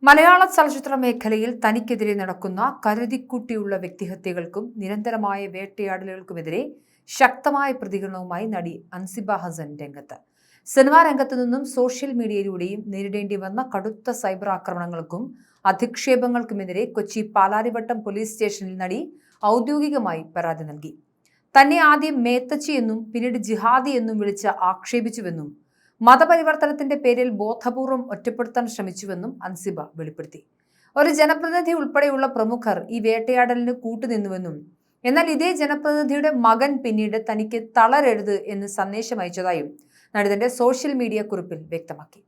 മലയാള ചലച്ചിത്ര മേഖലയിൽ തനിക്കെതിരെ നടക്കുന്ന കരുതിക്കുട്ടിയുള്ള വ്യക്തിഹത്യകൾക്കും നിരന്തരമായ വേട്ടയാടലുകൾക്കുമെതിരെ ശക്തമായ പ്രതികരണവുമായി നടി അൻസിബ ഹസൻ രംഗത്ത്. സിനിമാ രംഗത്തു നിന്നും സോഷ്യൽ മീഡിയയിലൂടെയും നേരിടേണ്ടി വന്ന കടുത്ത സൈബർ ആക്രമണങ്ങൾക്കും അധിക്ഷേപങ്ങൾക്കുമെതിരെ കൊച്ചി പാലാരിവട്ടം പോലീസ് സ്റ്റേഷനിൽ നടി ഔദ്യോഗികമായി പരാതി നൽകി. തന്നെ ആദ്യം മേത്തച്ചി എന്നും പിന്നീട് ജിഹാദി എന്നും വിളിച്ച് ആക്ഷേപിച്ചുവെന്നും മതപരിവർത്തനത്തിന്റെ പേരിൽ ബോധപൂർവം ഒറ്റപ്പെടുത്താൻ ശ്രമിച്ചുവെന്നും അൻസിബ വെളിപ്പെടുത്തി. ഒരു ജനപ്രതിനിധി ഉൾപ്പെടെയുള്ള പ്രമുഖർ ഈ വേട്ടയാടലിന് കൂട്ടുനിന്നുവെന്നും എന്നാൽ ഇതേ ജനപ്രതിനിധിയുടെ മകൻ പിന്നീട് തനിക്ക് തളരരുത് എന്ന് സന്ദേശം അയച്ചതായും നടി തന്റെ സോഷ്യൽ മീഡിയ കുറിപ്പിൽ വ്യക്തമാക്കി.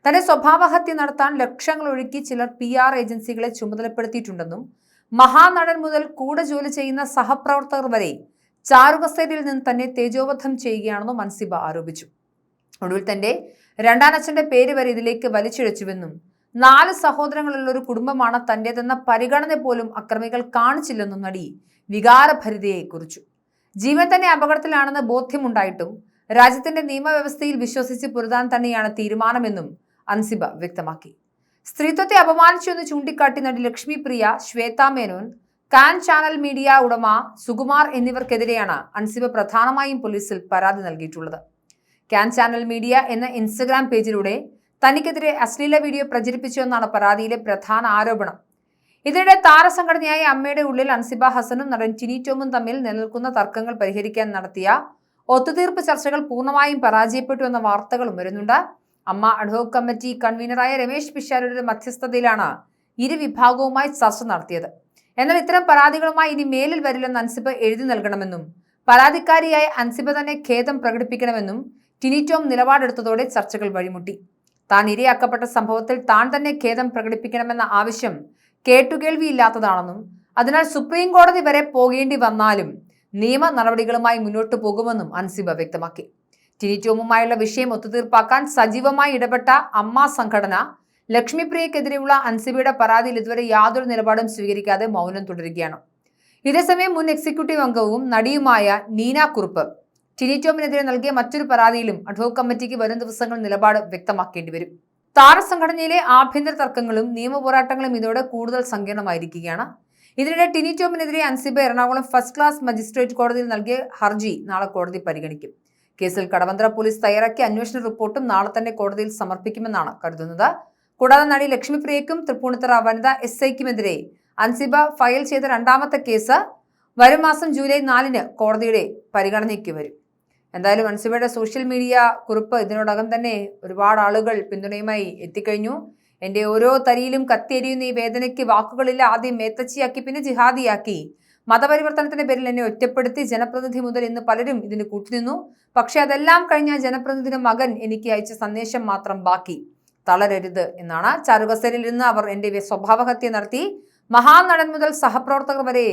തന്റെ സ്വഭാവഹത്യ നടത്താൻ ലക്ഷങ്ങൾ ഒഴുക്കി ചിലർ PR ഏജൻസികളെ ചുമതലപ്പെടുത്തിയിട്ടുണ്ടെന്നും മഹാനടൻ മുതൽ കൂടെ ജോലി ചെയ്യുന്ന സഹപ്രവർത്തകർ വരെ ചാരുകസേരയിൽ നിന്ന് തന്നെ തേജോവധം ചെയ്യുകയാണെന്നും അൻസിബ ആരോപിച്ചു. ഒടുവിൽ തന്റെ രണ്ടാനച്ഛന്റെ പേര് വരെ ഇതിലേക്ക് വലിച്ചിഴച്ചുവെന്നും 4 സഹോദരങ്ങളുള്ള ഒരു കുടുംബമാണ് തന്റേതെന്ന പരിഗണന പോലും അക്രമികൾ കാണിച്ചില്ലെന്നും നടി വികാരഭരിതയെ കുറിച്ചു. ജീവൻ തന്നെ അപകടത്തിലാണെന്ന് ബോധ്യമുണ്ടായിട്ടും രാജ്യത്തിന്റെ നിയമവ്യവസ്ഥയിൽ വിശ്വസിച്ച് പൊരുതാൻ തന്നെയാണ് തീരുമാനമെന്നും അൻസിബ വ്യക്തമാക്കി. സ്ത്രീത്വത്തെ അപമാനിച്ചുവെന്ന് ചൂണ്ടിക്കാട്ടി നടി ലക്ഷ്മി പ്രിയ, ശ്വേത മേനോൻ, കാൻ ചാനൽ മീഡിയ ഉടമ സുകുമാർ എന്നിവർക്കെതിരെയാണ് അൻസിബ പ്രധാനമായും പോലീസിൽ പരാതി നൽകിയിട്ടുള്ളത്. കാൻ ചാനൽ മീഡിയ എന്ന ഇൻസ്റ്റഗ്രാം പേജിലൂടെ തനിക്കെതിരെ അശ്ലീല വീഡിയോ പ്രചരിപ്പിച്ചുവെന്നാണ് പരാതിയിലെ പ്രധാന ആരോപണം. ഇതിനിടെ താരസംഘടനയായ അമ്മയുടെ ഉള്ളിൽ അൻസിബ ഹസനും നടൻ ടിനി ടോമും തമ്മിൽ നിലനിൽക്കുന്ന തർക്കങ്ങൾ പരിഹരിക്കാൻ നടത്തിയ ഒത്തുതീർപ്പ് ചർച്ചകൾ പൂർണ്ണമായും പരാജയപ്പെട്ടു എന്ന വാർത്തകളും വരുന്നുണ്ട്. അമ്മ അഡ്ഹോക് കമ്മിറ്റി കൺവീനറായ രമേശ് പിഷാരടിയുടെ മധ്യസ്ഥതയിലാണ് ഇരു വിഭാഗവുമായി ചർച്ച നടത്തിയത്. എന്നാൽ ഇത്തരം പരാതികളുമായി ഇനി മേലിൽ വരില്ലെന്ന് അൻസിബ എഴുതി നൽകണമെന്നും പരാതിക്കാരിയായ അൻസിബ തന്നെ ഖേദം പ്രകടിപ്പിക്കണമെന്നും ടിനി ടോം നിലപാടെടുത്തതോടെ ചർച്ചകൾ വഴിമുട്ടി. താൻ ഇരയാക്കപ്പെട്ട സംഭവത്തിൽ താൻ തന്നെ ഖേദം പ്രകടിപ്പിക്കണമെന്ന ആവശ്യം കേട്ടുകേൾവിയില്ലാത്തതാണെന്നും അതിനാൽ സുപ്രീം കോടതി വരെ പോകേണ്ടി വന്നാലും നിയമ നടപടികളുമായി മുന്നോട്ടു പോകുമെന്നും അൻസിബ വ്യക്തമാക്കി. ടിനി ടോമുമായുള്ള വിഷയം ഒത്തുതീർപ്പാക്കാൻ സജീവമായി ഇടപെട്ട അമ്മ സംഘടന ലക്ഷ്മിപ്രിയക്കെതിരെയുള്ള അൻസിബയുടെ പരാതിയിൽ ഇതുവരെ യാതൊരു നിലപാടും സ്വീകരിക്കാതെ മൗനം തുടരുകയാണ്. ഇതേസമയം മുൻ എക്സിക്യൂട്ടീവ് അംഗവും നടിയുമായ നീന കുറുപ്പ് ടിനി ടോമിനെതിരെ നൽകിയ മറ്റൊരു പരാതിയിലും അഡ്ഹോക് കമ്മിറ്റിക്ക് വരും ദിവസങ്ങളിൽ നിലപാട് വ്യക്തമാക്കേണ്ടി വരും. താരസംഘടനയിലെ ആഭ്യന്തര തർക്കങ്ങളും നിയമപോരാട്ടങ്ങളും ഇതോടെ കൂടുതൽ സങ്കീർണമായിരിക്കുകയാണ്. ഇതിനിടെ ടിനി ടോമിനെതിരെ Ansiba Ernakulam first class magistrate കോടതിയിൽ നൽകിയ ഹർജി നാളെ കോടതി പരിഗണിക്കും. കേസിൽ കടവന്ത്ര പോലീസ് തയ്യാറാക്കിയ അന്വേഷണ റിപ്പോർട്ടും നാളെ തന്നെ കോടതിയിൽ സമർപ്പിക്കുമെന്നാണ് കരുതുന്നത്. കൂടാതെ നടി ലക്ഷ്മിപ്രിയയ്ക്കും തൃപ്പൂണിത്തുറ വനിതാ SIക്കുമെതിരെ അൻസിബ ഫയൽ ചെയ്ത രണ്ടാമത്തെ കേസ് വരും മാസം ജൂലൈ 4 കോടതിയുടെ പരിഗണനയ്ക്ക് വരും. എന്തായാലും അൻസിബയുടെ സോഷ്യൽ മീഡിയ കുറിപ്പ് ഇതിനോടകം തന്നെ ഒരുപാട് ആളുകൾ പിന്തുണയുമായി എത്തിക്കഴിഞ്ഞു. എൻ്റെ ഓരോ തരിയിലും കത്തിയെരിയുന്ന ഈ വേദനയ്ക്ക് വാക്കുകളില്ല. ആദ്യം മേത്തച്ചിയാക്കി, പിന്നെ ജിഹാദിയാക്കി. മതപരിവർത്തനത്തിന്റെ പേരിൽ എന്നെ ഒറ്റപ്പെടുത്തി. ജനപ്രതിനിധി മുതൽ ഇന്ന് പലരും ഇതിന് കൂട്ടുനിന്നു. പക്ഷെ അതെല്ലാം കഴിഞ്ഞ ജനപ്രതിനിധിയുടെ മകൻ എനിക്ക് അയച്ച സന്ദേശം മാത്രം ബാക്കി. തളരരുത് എന്നാണ്. ചാരുകസേരയിൽ നിന്ന് അവർ എൻ്റെ സ്വഭാവഹത്യ നടത്തി. മഹാനടൻ മുതൽ സഹപ്രവർത്തകർ വരെ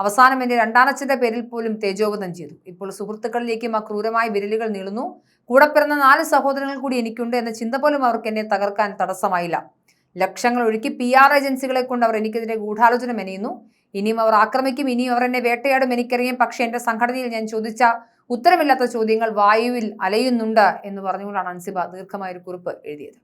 അവസാനം എൻ്റെ രണ്ടാനച്ഛന്റെ പേരിൽ പോലും തേജോവധം ചെയ്തു. ഇപ്പോൾ സുഹൃത്തുക്കളിലേക്കും ആ ക്രൂരമായ വിരലുകൾ നീളുന്നു. കൂടെ പിറന്ന 4 സഹോദരങ്ങൾ കൂടി എനിക്കുണ്ട് എന്ന ചിന്ത പോലും അവർക്ക് എന്നെ തകർക്കാൻ തടസ്സമായില്ല. ലക്ഷങ്ങൾ ഒഴുക്കി PR ഏജൻസികളെ കൊണ്ട് അവർ എനിക്കെതിരെ ഗൂഢാലോചന മെനയുന്നു. ഇനിയും അവർ ആക്രമിക്കും, ഇനിയും അവർ എന്നെ വേട്ടയാടും എനിക്കറിയാം. പക്ഷേ എൻ്റെ സംഘടനയിൽ ഞാൻ ചോദിച്ച ഉത്തരമില്ലാത്ത ചോദ്യങ്ങൾ വായുവിൽ അലയുന്നുണ്ട് എന്ന് പറഞ്ഞുകൊണ്ടാണ് അൻസിബ ദീർഘമായൊരു കുറിപ്പ് എഴുതിയത്.